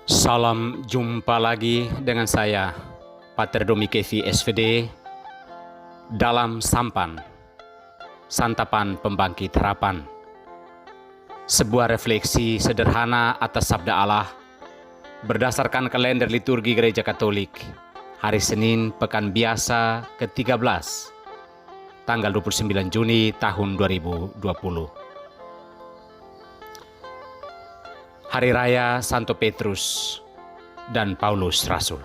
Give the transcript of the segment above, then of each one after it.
Salam jumpa lagi dengan saya, Pater Domi Kevi SVD, dalam Sampan, Santapan Pembangkit Harapan. Sebuah refleksi sederhana atas Sabda Allah berdasarkan kalender liturgi Gereja Katolik, hari Senin Pekan Biasa ke-13, tanggal 29 Juni tahun 2020. Hari Raya Santo Petrus dan Paulus Rasul.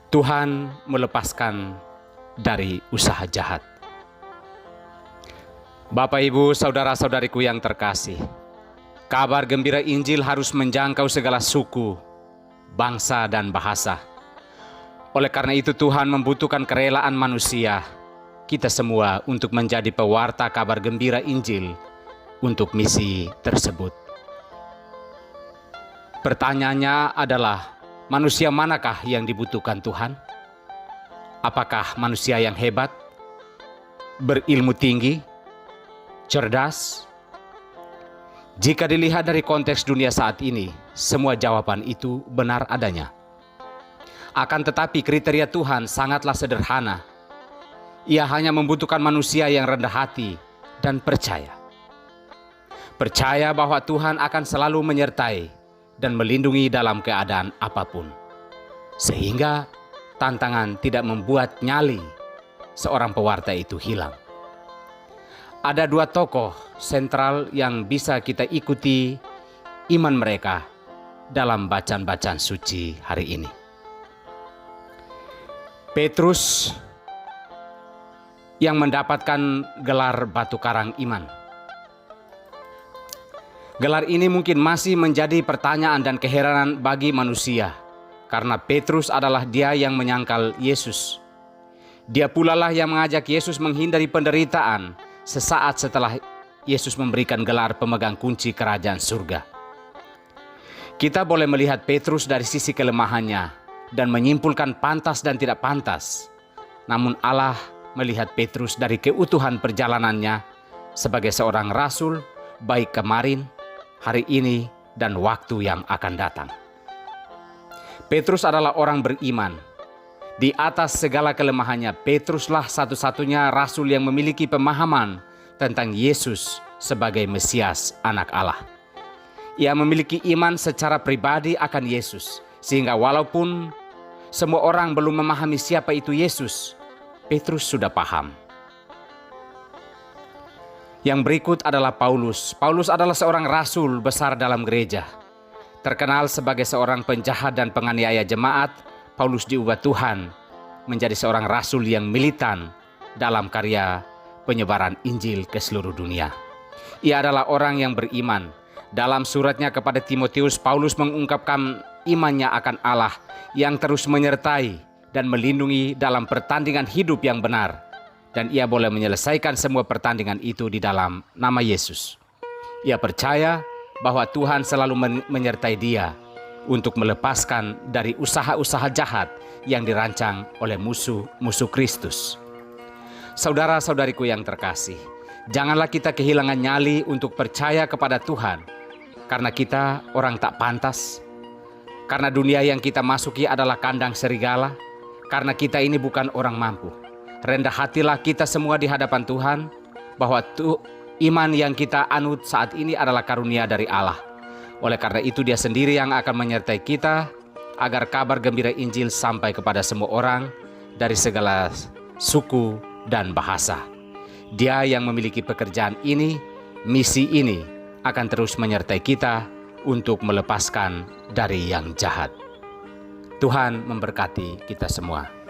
Tuhan melepaskan dari usaha jahat. Bapak, Ibu, saudara-saudariku yang terkasih, kabar gembira Injil harus menjangkau segala suku, bangsa, dan bahasa. Oleh karena itu Tuhan membutuhkan kerelaan manusia, kita semua, untuk menjadi pewarta kabar gembira Injil untuk misi tersebut. Pertanyaannya adalah, manusia manakah yang dibutuhkan Tuhan? Apakah manusia yang hebat, berilmu tinggi, cerdas? Jika dilihat dari konteks dunia saat ini, semua jawaban itu benar adanya. Akan tetapi kriteria Tuhan sangatlah sederhana. Ia hanya membutuhkan manusia yang rendah hati dan percaya. Percaya bahwa Tuhan akan selalu menyertai dan melindungi dalam keadaan apapun, sehingga tantangan tidak membuat nyali seorang pewarta itu hilang. Ada dua tokoh sentral yang bisa kita ikuti iman mereka dalam bacaan-bacaan suci hari ini. Petrus yang mendapatkan gelar batu karang iman. Gelar ini mungkin masih menjadi pertanyaan dan keheranan bagi manusia, karena Petrus adalah dia yang menyangkal Yesus. Dia pula lah yang mengajak Yesus menghindari penderitaan sesaat setelah Yesus memberikan gelar pemegang kunci kerajaan surga. Kita boleh melihat Petrus dari sisi kelemahannya dan menyimpulkan pantas dan tidak pantas. Namun Allah melihat Petrus dari keutuhan perjalanannya sebagai seorang rasul, baik kemarin, hari ini, dan waktu yang akan datang. Petrus adalah orang beriman. Di atas segala kelemahannya, Petruslah satu-satunya rasul yang memiliki pemahaman tentang Yesus sebagai Mesias, Anak Allah. Ia memiliki iman secara pribadi akan Yesus, sehingga walaupun semua orang belum memahami siapa itu Yesus, Petrus sudah paham. Yang berikut adalah Paulus. Paulus adalah seorang rasul besar dalam gereja. Terkenal sebagai seorang penjahat dan penganiaya jemaat, Paulus diubah Tuhan menjadi seorang rasul yang militan dalam karya penyebaran Injil ke seluruh dunia. Ia adalah orang yang beriman. Dalam suratnya kepada Timotius, Paulus mengungkapkan imannya akan Allah yang terus menyertai dan melindungi dalam pertandingan hidup yang benar. Dan ia boleh menyelesaikan semua pertandingan itu di dalam nama Yesus. Ia percaya bahwa Tuhan selalu menyertai dia untuk melepaskan dari usaha-usaha jahat yang dirancang oleh musuh-musuh Kristus. Saudara-saudariku yang terkasih, janganlah kita kehilangan nyali untuk percaya kepada Tuhan, karena kita orang tak pantas, karena dunia yang kita masuki adalah kandang serigala, karena kita ini bukan orang mampu. Rendah hatilah kita semua di hadapan Tuhan, bahwa iman yang kita anut saat ini adalah karunia dari Allah. Oleh karena itu Dia sendiri yang akan menyertai kita, agar kabar gembira Injil sampai kepada semua orang dari segala suku dan bahasa. Dia yang memiliki pekerjaan ini, misi ini, akan terus menyertai kita untuk melepaskan dari yang jahat. Tuhan memberkati kita semua.